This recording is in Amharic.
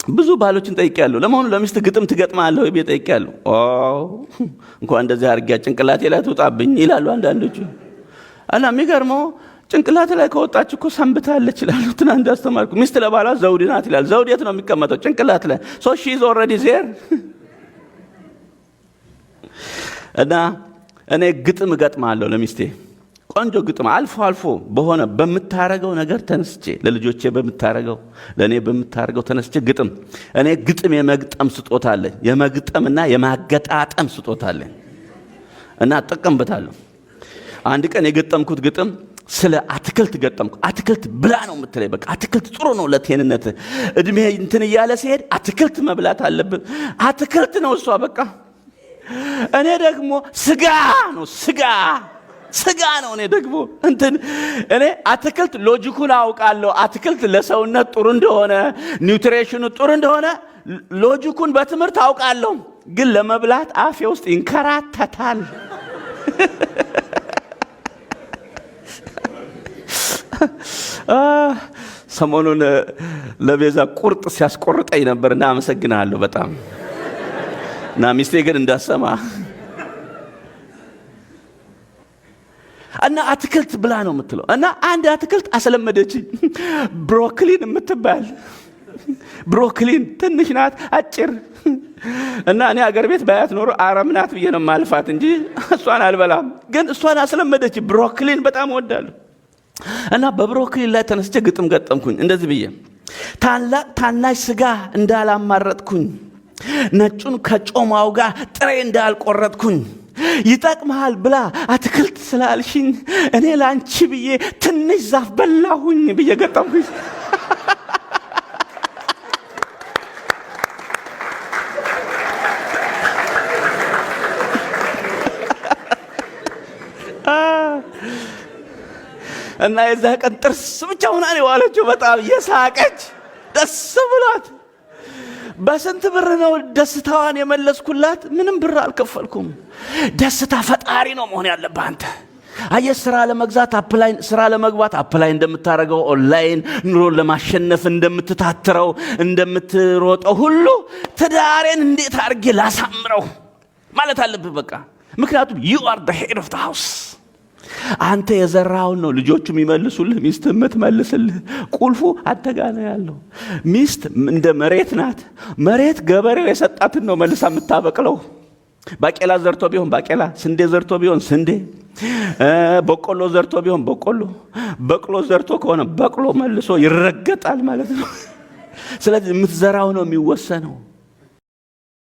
ብዙ ባሎችን ጠይቄያለሁ። ለመሆኑ ለሚስት ግጥም ትገጥማለህ ወይ ብዬ ጠይቄያለሁ። እንኳን እንደዚህ አድርጊያ ጭንቅላቴ ላይ ትውጣብኝ ይላሉ አንዳንዶቹ። እና የሚገርመው ጭንቅላት ላይ ከወጣች እኮ ሰንብታለች ይላሉ። ትናንት አስተማርኩ። ሚስት ለባሏ ዘውድ ናት ይላል። ዘውድ የት ነው የሚቀመጠው? ጭንቅላት ላይ። ሶ ሺ ኢዝ ኦልሬዲ ዜር። እና እኔ ግጥም እገጥማለሁ ለሚስቴ፣ ቆንጆ ግጥም አልፎ አልፎ በሆነ በምታረገው ነገር ተነስቼ፣ ለልጆቼ በምታረገው፣ ለኔ በምታረገው ተነስቼ ግጥም። እኔ ግጥም የመግጠም ስጦታ አለኝ፣ የመግጠምና የማገጣጠም ስጦታ አለኝ እና እጠቀምበታለሁ። አንድ ቀን የገጠምኩት ግጥም ስለ አትክልት ገጠምኩ። አትክልት ብላ ነው የምትለኝ። በቃ አትክልት ጥሩ ነው ለጤንነት። እድሜ እንትን እያለ ሲሄድ አትክልት መብላት አለብን። አትክልት ነው እሷ በቃ። እኔ ደግሞ ስጋ ነው ስጋ ነው። እኔ ደግሞ እኔ አትክልት ሎጂኩን አውቃለሁ። አትክልት ለሰውነት ጥሩ እንደሆነ፣ ኒውትሪሽኑ ጥሩ እንደሆነ ሎጂኩን በትምህርት አውቃለሁ። ግን ለመብላት አፌ ውስጥ ይንከራተታል። ሰሞኑን ለቤዛ ቁርጥ ሲያስቆርጠኝ ነበርና አመሰግናለሁ በጣም። እና ሚስቴ ግን እንዳሰማ እና አትክልት ብላ ነው የምትለው። እና አንድ አትክልት አስለመደችኝ። ብሮኮሊን የምትባል ብሮኮሊን ትንሽ ናት፣ አጭር። እና እኔ አገር ቤት ባያት ኖሮ አረም ናት ብዬ ነው ማልፋት እንጂ እሷን አልበላም። ግን እሷን አስለመደች። ብሮኮሊን በጣም እወዳለሁ። እና በብሮኮሊ ላይ ተነስቼ ግጥም ገጠምኩኝ እንደዚህ ብዬ፣ ታናሽ ስጋ እንዳላማረጥኩኝ፣ ነጩን ከጮማው ጋር ጥሬ እንዳልቆረጥኩኝ፣ ይጠቅምሃል ብላ አትክልት ስላልሽኝ እኔ ላንቺ ብዬ ትንሽ ዛፍ በላሁኝ ብዬ ገጠምኩኝ። እና የዛ ቀን ጥርስ ብቻ ሆና ነው የዋለችው። በጣም የሳቀች ደስ ብሏት። በስንት ብር ነው ደስታዋን የመለስኩላት? ምንም ብር አልከፈልኩም። ደስታ ፈጣሪ ነው መሆን ያለብህ አንተ። አየህ፣ ስራ ለመግዛት አፕላይ፣ ስራ ለመግባት አፕላይ እንደምታረገው ኦንላይን ኑሮን ለማሸነፍ እንደምትታትረው እንደምትሮጠው ሁሉ ትዳሬን እንዴት አድርጌ ላሳምረው ማለት አለብህ በቃ። ምክንያቱም you are the head of the house። አንተ የዘራውን ነው ልጆቹ የሚመልሱልህ፣ ሚስት የምትመልስልህ። ቁልፉ አንተ ጋር ነው ያለው። ሚስት እንደ መሬት ናት። መሬት ገበሬው የሰጣትን ነው መልሳ የምታበቅለው። ባቄላ ዘርቶ ቢሆን ባቄላ፣ ስንዴ ዘርቶ ቢሆን ስንዴ፣ በቆሎ ዘርቶ ቢሆን በቆሎ፣ በቅሎ ዘርቶ ከሆነ በቅሎ መልሶ ይረገጣል ማለት ነው። ስለዚህ የምትዘራው ነው የሚወሰነው።